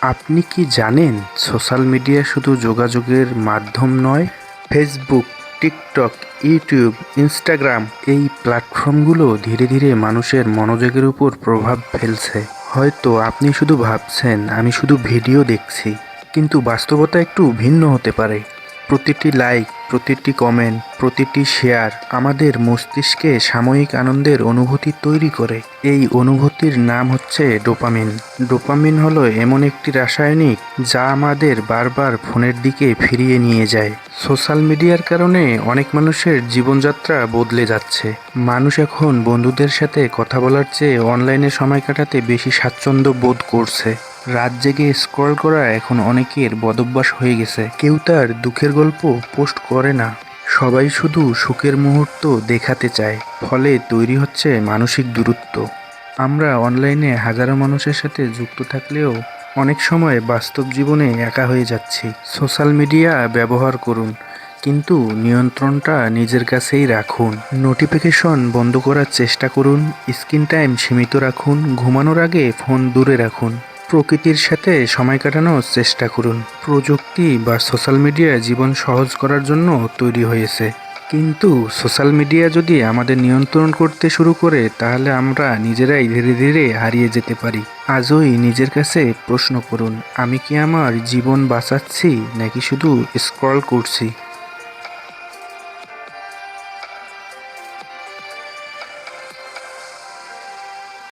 আপনি কি জানেন সোশ্যাল মিডিয়া শুধু যোগাযোগের মাধ্যম নয়? ফেসবুক, টিকটক, ইউটিউব, ইনস্টাগ্রাম এই প্ল্যাটফর্মগুলো ধীরে ধীরে মানুষের মনোযোগের উপর প্রভাব ফেলছে। হয়তো আপনি শুধু ভাবছেন আমি শুধু ভিডিও দেখছি, কিন্তু বাস্তবতা একটু ভিন্ন হতে পারে। প্রতিটি লাইক, প্রতিটি কমেন্ট, প্রতিটি শেয়ার আমাদের মস্তিষ্কে সাময়িক আনন্দের অনুভূতি তৈরি করে। এই অনুভূতির নাম হচ্ছে ডোপামিন। ডোপামিন হলো এমন একটি রাসায়নিক যা আমাদের বারবার ফোনের দিকে ফিরিয়ে নিয়ে যায়। সোশ্যাল মিডিয়ার কারণে অনেক মানুষের জীবনযাত্রা বদলে যাচ্ছে। মানুষ এখন বন্ধুদের সাথে কথা বলার চেয়ে অনলাইনে সময় কাটাতে বেশি স্বাচ্ছন্দ্য বোধ করছে। রাত জেগে স্ক্রল করা এখন অনেকের বদভ্যাস হয়ে গেছে। কেউ তার দুঃখের গল্প পোস্ট করে না, সবাই শুধু সুখের মুহূর্ত দেখাতে চায়। ফলে তৈরি হচ্ছে মানসিক দূরত্ব। আমরা অনলাইনে হাজারো মানুষের সাথে যুক্ত থাকলেও অনেক সময় বাস্তব জীবনে একা হয়ে যাচ্ছি। সোশ্যাল মিডিয়া ব্যবহার করুন, কিন্তু নিয়ন্ত্রণটা নিজের কাছেই রাখুন। নোটিফিকেশন বন্ধ করার চেষ্টা করুন, স্ক্রিন টাইম সীমিত রাখুন, ঘুমানোর আগে ফোন দূরে রাখুন। প্রকৃতির সাথে সময় কাটানোর চেষ্টা করুন। প্রযুক্তি বা সোশ্যাল মিডিয়া জীবন সহজ করার জন্য তৈরি হয়েছে, কিন্তু সোশ্যাল মিডিয়া যদি আমাদের নিয়ন্ত্রণ করতে শুরু করে তাহলে আমরা নিজেরাই ধীরে ধীরে হারিয়ে যেতে পারি। আজই নিজের কাছে প্রশ্ন করুন, আমি কি আমার জীবন বাঁচাচ্ছি নাকি শুধু স্ক্রল করছি?